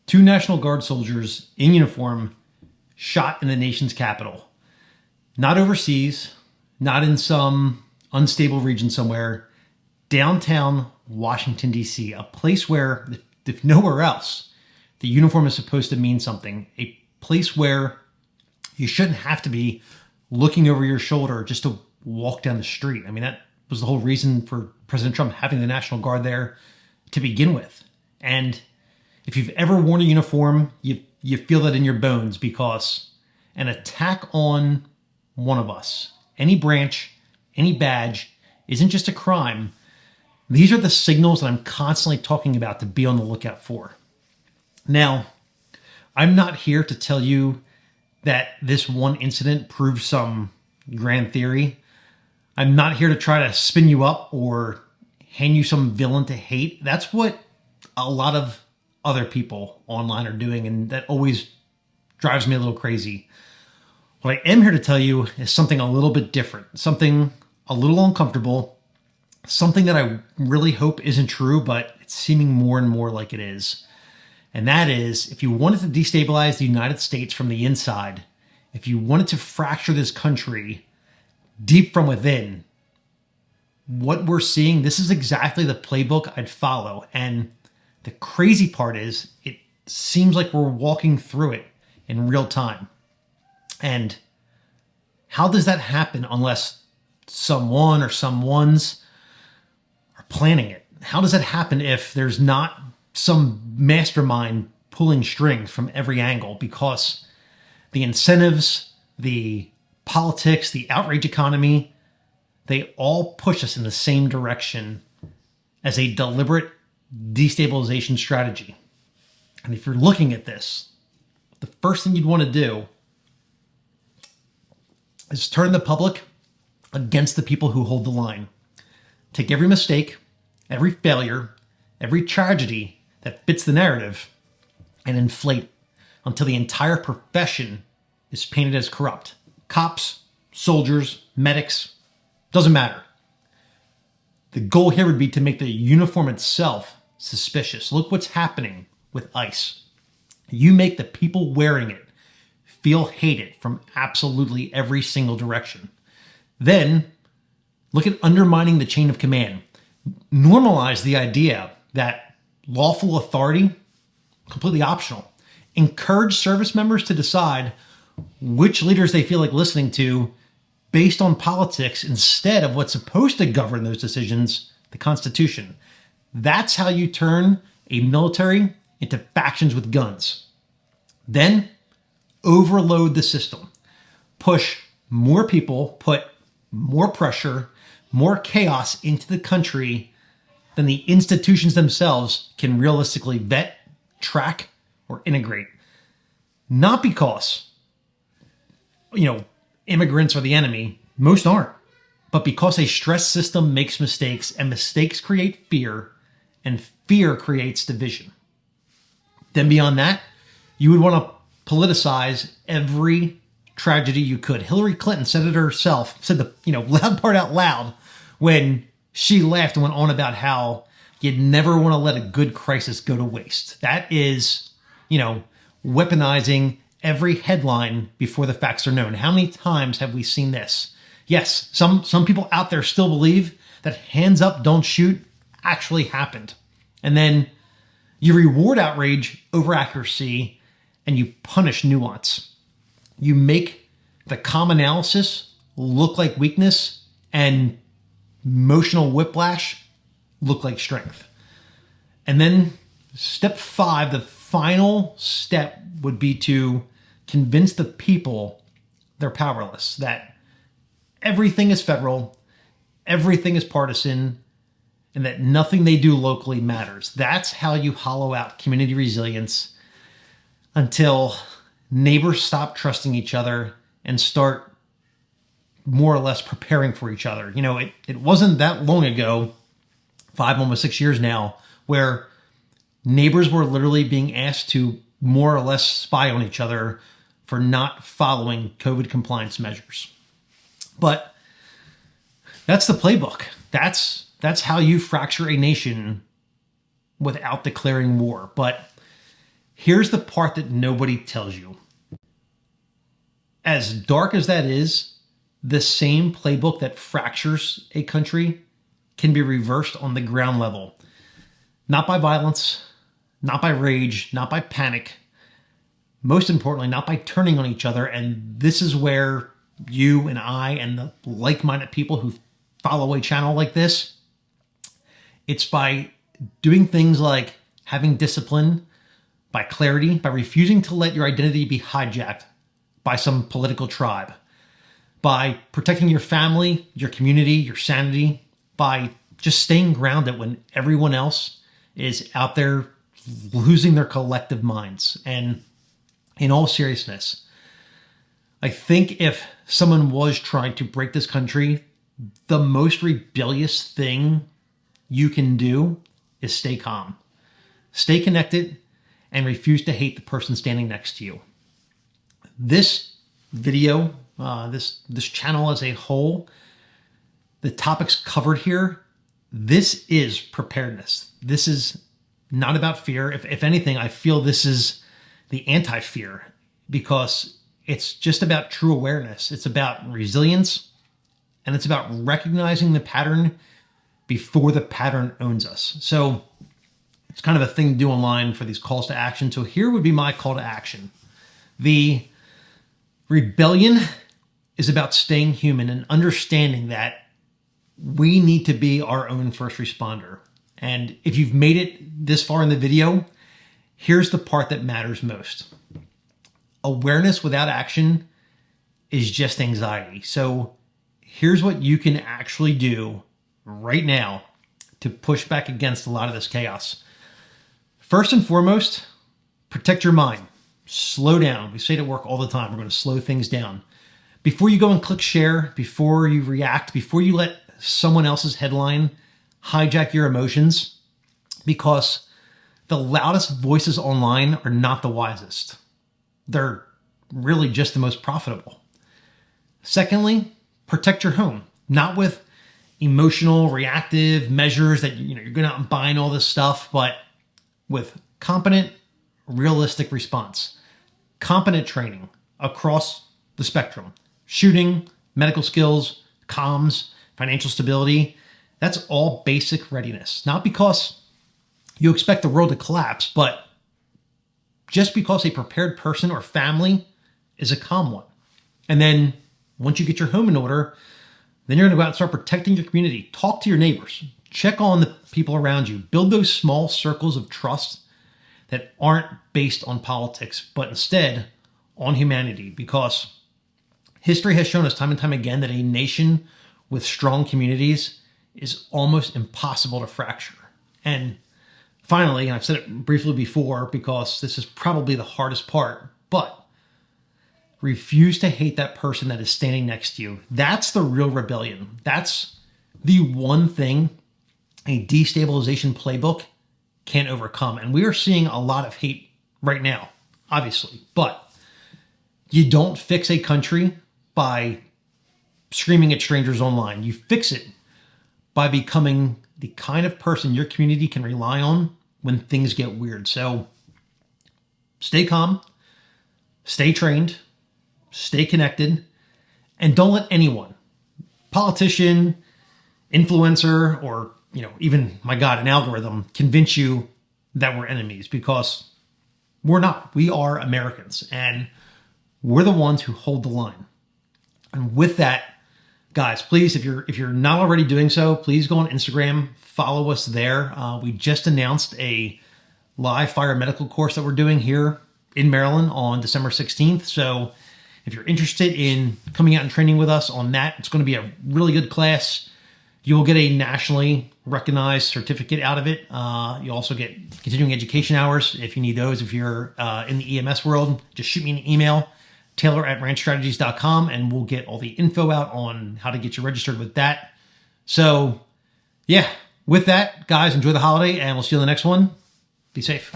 Two National Guard soldiers in uniform shot in the nation's capital. Not overseas, not in some unstable region somewhere. Downtown Washington, D.C., a place where, if nowhere else, the uniform is supposed to mean something. A place where you shouldn't have to be looking over your shoulder just to walk down the street. I mean, that was the whole reason for President Trump having the National Guard there to begin with. And if you've ever worn a uniform, you feel that in your bones, because an attack on one of us, any branch, any badge, isn't just a crime. These are the signals that I'm constantly talking about to be on the lookout for. Now, I'm not here to tell you that this one incident proves some grand theory. I'm not here to try to spin you up or hang you some villain to hate. That's what a lot of other people online are doing, and that always drives me a little crazy. What I am here to tell you is something a little bit different, something a little uncomfortable, something that I really hope isn't true, but it's seeming more and more like it is. And that is, if you wanted to destabilize the United States from the inside, if you wanted to fracture this country deep from within, what we're seeing, this is exactly the playbook I'd follow. And the crazy part is, it seems like we're walking through it in real time. And how does that happen unless someone or someones are planning it? How does that happen if there's not some mastermind pulling strings from every angle? Because the incentives, the politics, the outrage economy, they all push us in the same direction as a deliberate destabilization strategy. And if you're looking at this, the first thing you'd want to do is turn the public against the people who hold the line. Take every mistake, every failure, every tragedy that fits the narrative, and inflate until the entire profession is painted as corrupt. Cops, soldiers, medics, doesn't matter. The goal here would be to make the uniform itself suspicious. Look what's happening with ICE. You make the people wearing it feel hated from absolutely every single direction. Then look at undermining the chain of command. Normalize the idea that lawful authority, completely optional. Encourage service members to decide which leaders they feel like listening to based on politics instead of what's supposed to govern those decisions, the Constitution. That's how you turn a military into factions with guns. Then overload the system. Push more people, put more pressure, more chaos into the country than the institutions themselves can realistically vet, track, or integrate. Not because, immigrants are the enemy. Most aren't. But because a stressed system makes mistakes, and mistakes create fear, and fear creates division. Then beyond that, you would want to politicize every tragedy you could. Hillary Clinton said it herself, said the loud part out loud when she laughed and went on about how you'd never want to let a good crisis go to waste. That is, weaponizing every headline before the facts are known. How many times have we seen this? Yes, some people out there still believe that hands up, don't shoot actually happened. And then you reward outrage over accuracy and you punish nuance. You make the calm analysis look like weakness and emotional whiplash look like strength. And then step 5, the final step would be to convince the people they're powerless, that everything is federal, everything is partisan, and that nothing they do locally matters. That's how you hollow out community resilience until neighbors stop trusting each other and start more or less preparing for each other. It wasn't that long ago, 5, almost 6 years now, where neighbors were literally being asked to more or less spy on each other for not following COVID compliance measures. But that's the playbook. That's how you fracture a nation without declaring war. But Here's the part that nobody tells you. As dark as that is, the same playbook that fractures a country can be reversed on the ground level. Not by violence, not by rage, not by panic. Most importantly, not by turning on each other. And this is where you and I and the like-minded people who follow a channel like this, it's by doing things like having discipline, by clarity, by refusing to let your identity be hijacked by some political tribe, by protecting your family, your community, your sanity, by just staying grounded when everyone else is out there losing their collective minds. And in all seriousness, I think if someone was trying to break this country, the most rebellious thing you can do is stay calm, stay connected, and refuse to hate the person standing next to you. This video, this channel as a whole, the topics covered here, this is preparedness. This is not about fear. If anything, I feel this is the anti-fear, because it's just about true awareness. It's about resilience, and it's about recognizing the pattern before the pattern owns us. So it's kind of a thing to do online for these calls to action. So here would be my call to action. The rebellion is about staying human and understanding that we need to be our own first responder. And if you've made it this far in the video, here's the part that matters most. Awareness without action is just anxiety. So here's what you can actually do right now to push back against a lot of this chaos. First and foremost, protect your mind. Slow down. We say it at work all the time. We're going to slow things down. Before you go and click share, before you react, before you let someone else's headline hijack your emotions, because the loudest voices online are not the wisest. They're really just the most profitable. Secondly, protect your home, not with emotional, reactive measures that you're going out and buying all this stuff, but with competent, realistic response. Competent training across the spectrum. Shooting, medical skills, comms, financial stability. That's all basic readiness. Not because you expect the world to collapse, but just because a prepared person or family is a calm one. And then once you get your home in order, then you're going to go out and start protecting your community. Talk to your neighbors. Check on the people around you. Build those small circles of trust that aren't based on politics, but instead on humanity. Because history has shown us time and time again that a nation with strong communities is almost impossible to fracture. And finally, and I've said it briefly before because this is probably the hardest part, but refuse to hate that person that is standing next to you. That's the real rebellion. That's the one thing a destabilization playbook can't overcome. And we are seeing a lot of hate right now, obviously, but you don't fix a country by screaming at strangers online. You fix it by becoming the kind of person your community can rely on when things get weird. So stay calm, stay trained, stay connected, and don't let anyone, politician, influencer, or even, my God, an algorithm, convince you that we're enemies, because we're not. We are Americans, and we're the ones who hold the line. And with that, guys, please, if you're not already doing so, please go on Instagram, follow us there. We just announced a live fire medical course that we're doing here in Maryland on December 16th. So if you're interested in coming out and training with us on that, it's going to be a really good class. You will get a nationally recognized certificate out of it. You also get continuing education hours if you need those. If you're in the EMS world, just shoot me an email, taylor@ranchstrategies.com, and we'll get all the info out on how to get you registered with that. So yeah, with that, guys, enjoy the holiday, and we'll see you in the next one. Be safe.